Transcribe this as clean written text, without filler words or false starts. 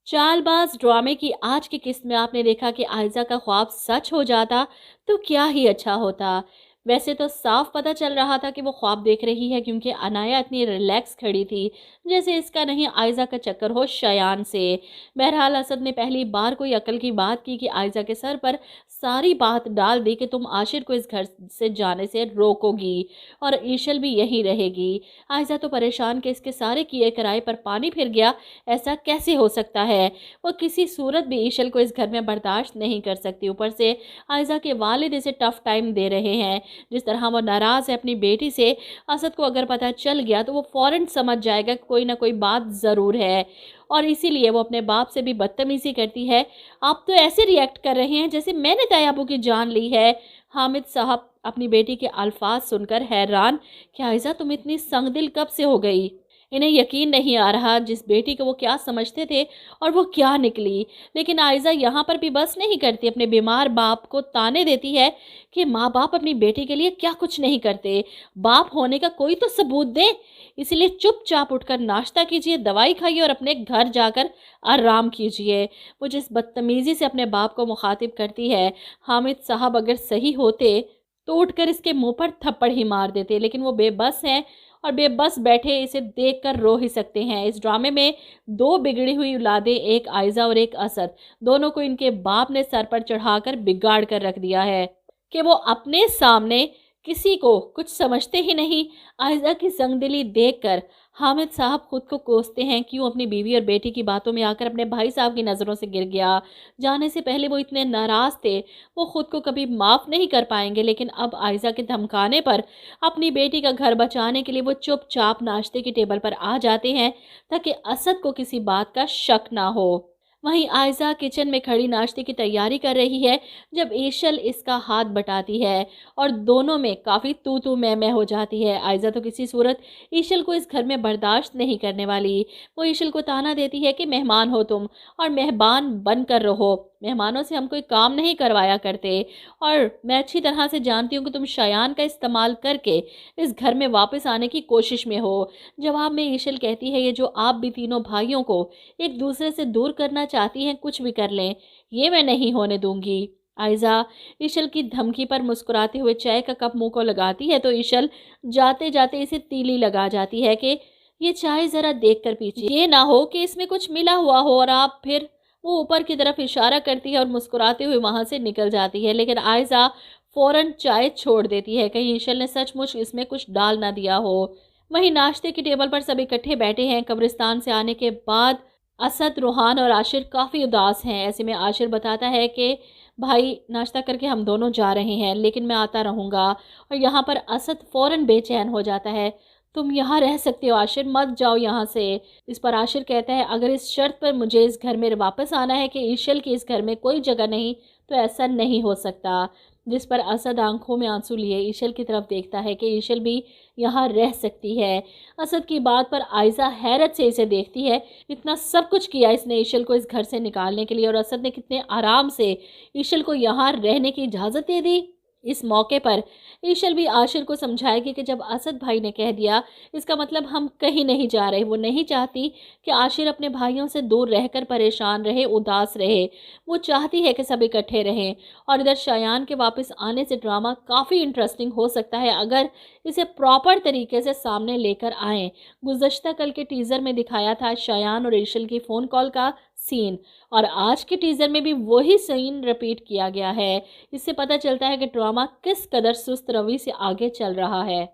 चाल बाज ड्रामे की आज की किस्त में आपने देखा कि आयजा का ख्वाब सच हो जाता तो क्या ही अच्छा होता। वैसे तो साफ पता चल रहा था कि वो ख्वाब देख रही है, क्योंकि अनाया इतनी रिलैक्स खड़ी थी जैसे इसका नहीं आयजा का चक्कर हो शयान से। बहरहाल असद ने पहली बार कोई अकल की बात की कि आयजा के सर पर सारी बात डाल दी कि तुम आशिर को इस घर से जाने से रोकोगी और ईशल भी यहीं रहेगी। आयजा तो परेशान कि इसके सारे किए कराए पर पानी फिर गया, ऐसा कैसे हो सकता है। वो किसी सूरत भी ईशल को इस घर में बर्दाश्त नहीं कर सकती। ऊपर से आयजा के वालिद इसे टफ टाइम दे रहे हैं। जिस तरह वो नाराज़ है अपनी बेटी से, असद को अगर पता चल गया तो वो फौरन समझ जाएगा कि कोई ना कोई बात ज़रूर है, और इसीलिए वो अपने बाप से भी बदतमीज़ी करती है। आप तो ऐसे रिएक्ट कर रहे हैं जैसे मैंने तैयाबू की जान ली है। हामिद साहब अपनी बेटी के अल्फाज सुनकर हैरान कि आयजा तुम इतनी संगदिल कब से हो गई। इन्हें यकीन नहीं आ रहा जिस बेटी को वो क्या समझते थे और वो क्या निकली। लेकिन आयजा यहाँ पर भी बस नहीं करती, अपने बीमार बाप को ताने देती है कि माँ बाप अपनी बेटी के लिए क्या कुछ नहीं करते, बाप होने का कोई तो सबूत दे। इसलिए चुपचाप उठकर नाश्ता कीजिए, दवाई खाइए और अपने घर जाकर आराम कीजिए। वो जिस बदतमीज़ी से अपने बाप को मुखातिब करती है, हामिद साहब अगर सही होते तो उठकर इसके मुंह पर थप्पड़ ही मार देते, लेकिन वो बेबस हैं और बेबस बैठे इसे देखकर रो ही सकते हैं। इस ड्रामे में दो बिगड़ी हुई औलादें, एक आयजा और एक असद, दोनों को इनके बाप ने सर पर चढ़ाकर बिगाड़ कर रख दिया है कि वो अपने सामने किसी को कुछ समझते ही नहीं। आयजा की संगदिली देखकर हामिद साहब खुद को कोसते हैं, क्यों अपनी बीवी और बेटी की बातों में आकर अपने भाई साहब की नज़रों से गिर गया। जाने से पहले वो इतने नाराज़ थे, वो खुद को कभी माफ़ नहीं कर पाएंगे, लेकिन अब आयजा के धमकाने पर अपनी बेटी का घर बचाने के लिए वो चुपचाप नाश्ते की टेबल पर आ जाते हैं ताकि असद को किसी बात का शक ना हो। वहीं आयजा किचन में खड़ी नाश्ते की तैयारी कर रही है जब ईशल इसका हाथ बटाती है और दोनों में काफ़ी तू तू मैं हो जाती है। आयजा तो किसी सूरत ईशल को इस घर में बर्दाश्त नहीं करने वाली। वो ईशल को ताना देती है कि मेहमान हो तुम और मेहमान बन कर रहो, मेहमानों से हम कोई काम नहीं करवाया करते, और मैं अच्छी तरह से जानती हूँ कि तुम शयान का इस्तेमाल करके इस घर में वापस आने की कोशिश में हो। जवाब में ईशल कहती है, ये जो आप भी तीनों भाइयों को एक दूसरे से दूर करना चाहती हैं, कुछ भी कर लें, ये मैं नहीं होने दूंगी। आयजा ईशल की धमकी पर मुस्कुराते हुए चाय का कप मुंह को लगाती है तो ईशल जाते जाते इसे तीली लगा जाती है कि ये चाय ज़रा देख कर पीजिए, ये ना हो कि इसमें कुछ मिला हुआ हो और आप फिर। वो ऊपर की तरफ इशारा करती है और मुस्कुराते हुए वहाँ से निकल जाती है, लेकिन आयजा फ़ौरन चाय छोड़ देती है, कहीं ईशल ने सचमुच इसमें कुछ डाल ना दिया हो। वहीं नाश्ते की टेबल पर सब इकट्ठे बैठे हैं। कब्रिस्तान से आने के बाद असद, रूहान और आशिर काफ़ी उदास हैं। ऐसे में आशिर बताता है कि भाई नाश्ता करके हम दोनों जा रहे हैं, लेकिन मैं आता रहूँगा। और यहाँ पर असद फ़ौरन बेचैन हो जाता है, तुम यहाँ रह सकते हो आशिर, मत जाओ यहाँ से। इस पर आशिर कहता है, अगर इस शर्त पर मुझे इस घर में वापस आना है कि ईशल की इस घर में कोई जगह नहीं, तो ऐसा नहीं हो सकता। जिस पर असद आंखों में आंसू लिए ईशल की तरफ देखता है कि ईशल भी यहाँ रह सकती है। असद की बात पर आयजा हैरत से इसे देखती है, इतना सब कुछ किया इसने ईशल को इस घर से निकालने के लिए, और असद ने कितने आराम से ईशल को यहाँ रहने की इजाज़त दे दी। इस मौके पर ईशल भी आशिर को समझाएगी कि जब असद भाई ने कह दिया, इसका मतलब हम कहीं नहीं जा रहे। वो नहीं चाहती कि आशिर अपने भाइयों से दूर रहकर परेशान रहे, उदास रहे। वो चाहती है कि सब इकट्ठे रहें। और इधर शयान के वापस आने से ड्रामा काफ़ी इंटरेस्टिंग हो सकता है अगर इसे प्रॉपर तरीके से सामने लेकर आएँ। गुज़श्ता कल के टीज़र में दिखाया था शयान और ईशल की फ़ोन कॉल का सीन, और आज के टीज़र में भी वही सीन रिपीट किया गया है। इससे पता चलता है कि ड्रामा किस कदर सुस्त रवि से आगे चल रहा है।